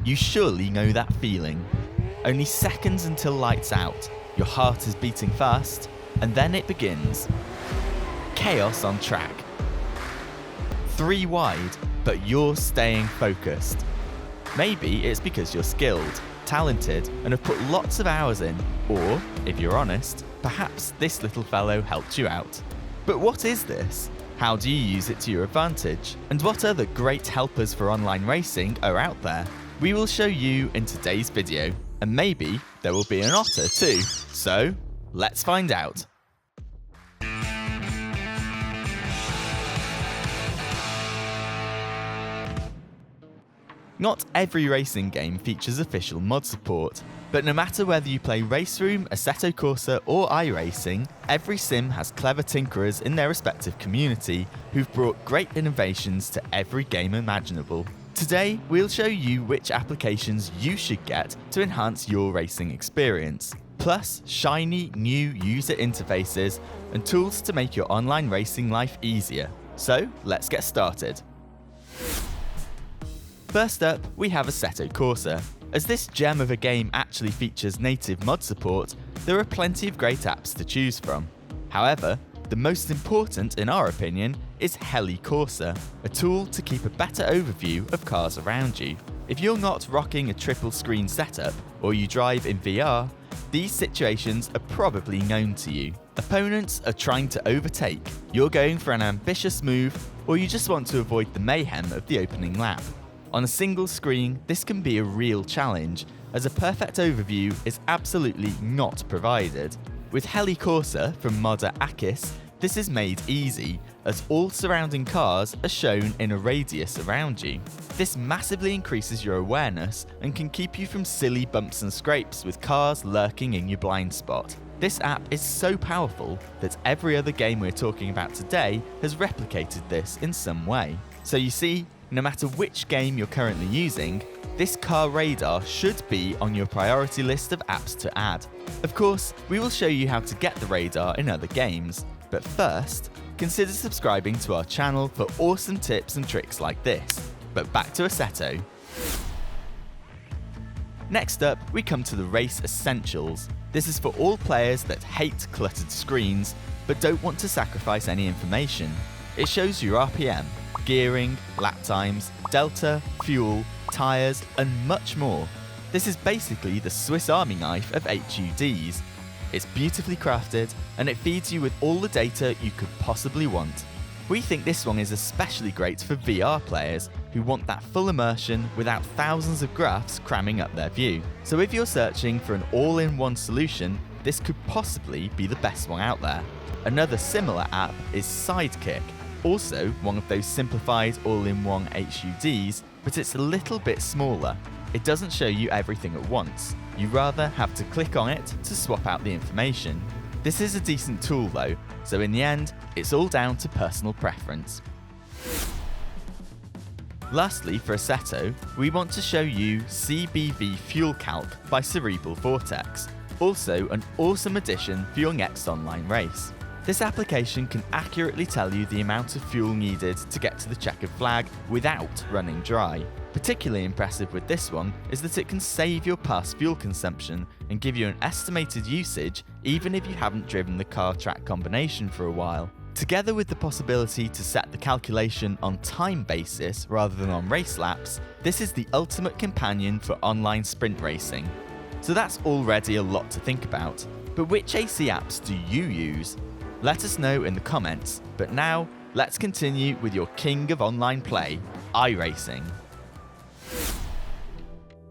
You surely know that feeling. Only seconds until lights out, your heart is beating fast, and then it begins. Chaos on track. 3 wide, but you're staying focused. Maybe it's because you're skilled, talented, and have put lots of hours in, or, if you're honest, perhaps this little fellow helped you out. But what is this? How do you use it to your advantage? And what other great helpers for online racing are out there? We will show you in today's video, and maybe there will be an otter too. So, let's find out. Not every racing game features official mod support, but no matter whether you play Race Room, Assetto Corsa or iRacing, every sim has clever tinkerers in their respective community who've brought great innovations to every game imaginable. Today, we'll show you which applications you should get to enhance your racing experience, plus shiny new user interfaces and tools to make your online racing life easier. So, let's get started. First up, we have Assetto Corsa. As this gem of a game actually features native mod support, there are plenty of great apps to choose from. However, the most important, in our opinion, is Corsa, a tool to keep a better overview of cars around you. If you're not rocking a triple screen setup, or you drive in VR, these situations are probably known to you. Opponents are trying to overtake, you're going for an ambitious move, or you just want to avoid the mayhem of the opening lap. On a single screen, this can be a real challenge, as a perfect overview is absolutely not provided. With Corsa from modder Akis, this is made easy, as all surrounding cars are shown in a radius around you. This massively increases your awareness and can keep you from silly bumps and scrapes with cars lurking in your blind spot. This app is so powerful that every other game we're talking about today has replicated this in some way. So you see, no matter which game you're currently using, this car radar should be on your priority list of apps to add. Of course, we will show you how to get the radar in other games, but first, consider subscribing to our channel for awesome tips and tricks like this. But back to Assetto. Next up, we come to the Race Essentials. This is for all players that hate cluttered screens, but don't want to sacrifice any information. It shows your RPM, gearing, lap times, delta, fuel, tyres, and much more. This is basically the Swiss Army knife of HUDs. It's beautifully crafted, and it feeds you with all the data you could possibly want. We think this one is especially great for VR players who want that full immersion without thousands of graphs cramming up their view. So if you're searching for an all-in-one solution, this could possibly be the best one out there. Another similar app is Sidekick, also one of those simplified all-in-one HUDs, but it's a little bit smaller. It doesn't show you everything at once. You rather have to click on it to swap out the information. This is a decent tool though, so in the end, it's all down to personal preference. Lastly, for Assetto, we want to show you CBV Fuel Calc by Cerebral Vortex, also an awesome addition for your next online race. This application can accurately tell you the amount of fuel needed to get to the checkered flag without running dry. Particularly impressive with this one is that it can save your past fuel consumption and give you an estimated usage even if you haven't driven the car track combination for a while. Together with the possibility to set the calculation on time basis rather than on race laps, this is the ultimate companion for online sprint racing. So that's already a lot to think about, but which AC apps do you use? Let us know in the comments, but now, let's continue with your king of online play, iRacing.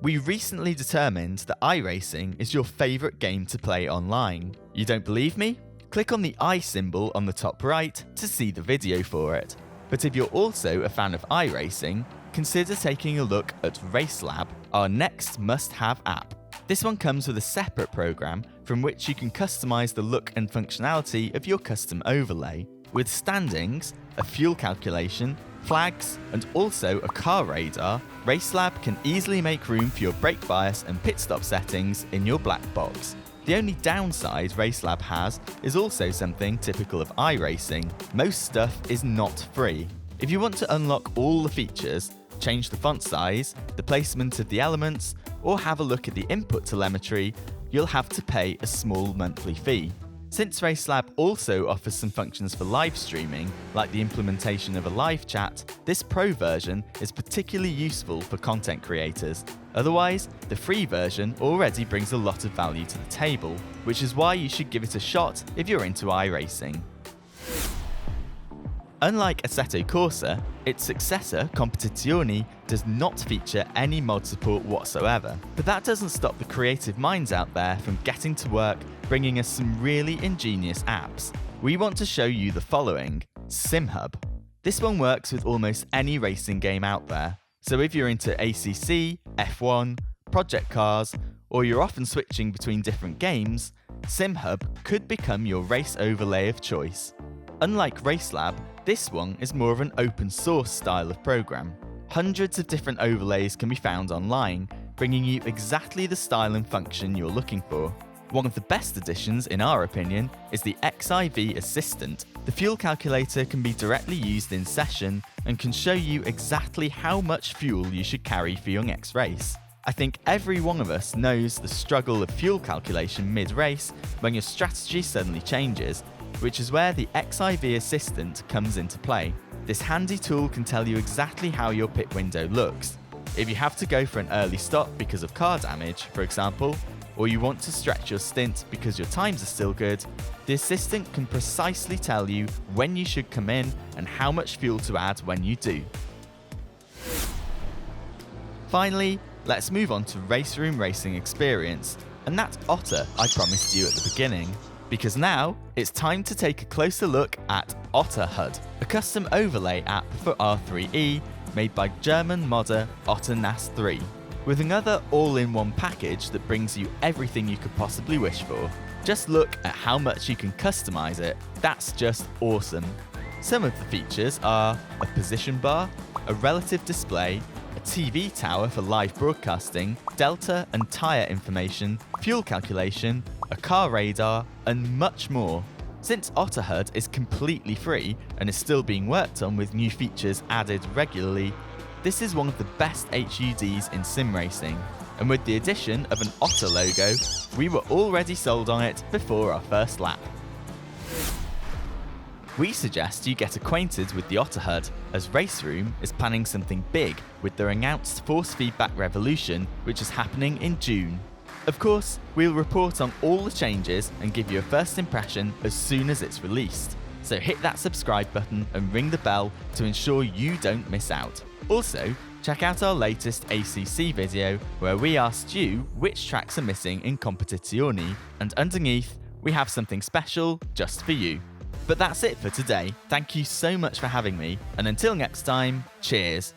We recently determined that iRacing is your favourite game to play online. You don't believe me? Click on the I symbol on the top right to see the video for it. But if you're also a fan of iRacing, consider taking a look at RaceLab, our next must-have app. This one comes with a separate program from which you can customize the look and functionality of your custom overlay. With standings, a fuel calculation, flags, and also a car radar, RaceLab can easily make room for your brake bias and pit stop settings in your black box. The only downside RaceLab has is also something typical of iRacing. Most stuff is not free. If you want to unlock all the features, change the font size, the placement of the elements, or have a look at the input telemetry, you'll have to pay a small monthly fee. Since RaceLab also offers some functions for live streaming, like the implementation of a live chat, this Pro version is particularly useful for content creators. Otherwise, the free version already brings a lot of value to the table, which is why you should give it a shot if you're into iRacing. Unlike Assetto Corsa, its successor, Competizione, does not feature any mod support whatsoever. But that doesn't stop the creative minds out there from getting to work bringing us some really ingenious apps. We want to show you the following: SimHub. This one works with almost any racing game out there. So if you're into ACC, F1, Project Cars, or you're often switching between different games, SimHub could become your race overlay of choice. Unlike RaceLab, this one is more of an open source style of program. Hundreds of different overlays can be found online, bringing you exactly the style and function you're looking for. One of the best additions, in our opinion, is the XIV Assistant. The fuel calculator can be directly used in session and can show you exactly how much fuel you should carry for your next race. I think every one of us knows the struggle of fuel calculation mid-race when your strategy suddenly changes, which is where the XIV Assistant comes into play. This handy tool can tell you exactly how your pit window looks. If you have to go for an early stop because of car damage, for example, or you want to stretch your stint because your times are still good, the assistant can precisely tell you when you should come in and how much fuel to add when you do. Finally, let's move on to race room racing experience, and that Otter I promised you at the beginning. Because now, it's time to take a closer look at Otter HUD, a custom overlay app for R3E made by German modder Otter NAS 3, with another all-in-one package that brings you everything you could possibly wish for. Just look at how much you can customize it, that's just awesome. Some of the features are a position bar, a relative display, a TV tower for live broadcasting, delta and tyre information, fuel calculation, a car radar, and much more. Since Otter HUD is completely free and is still being worked on with new features added regularly, this is one of the best HUDs in sim racing. And with the addition of an Otter logo, we were already sold on it before our first lap. We suggest you get acquainted with the Otter HUD, as RaceRoom is planning something big with their announced Force Feedback Revolution, which is happening in June. Of course, we'll report on all the changes and give you a first impression as soon as it's released. So hit that subscribe button and ring the bell to ensure you don't miss out. Also, check out our latest ACC video where we asked you which tracks are missing in Competizione, and underneath we have something special just for you. But that's it for today. Thank you so much for having me, and until next time, cheers!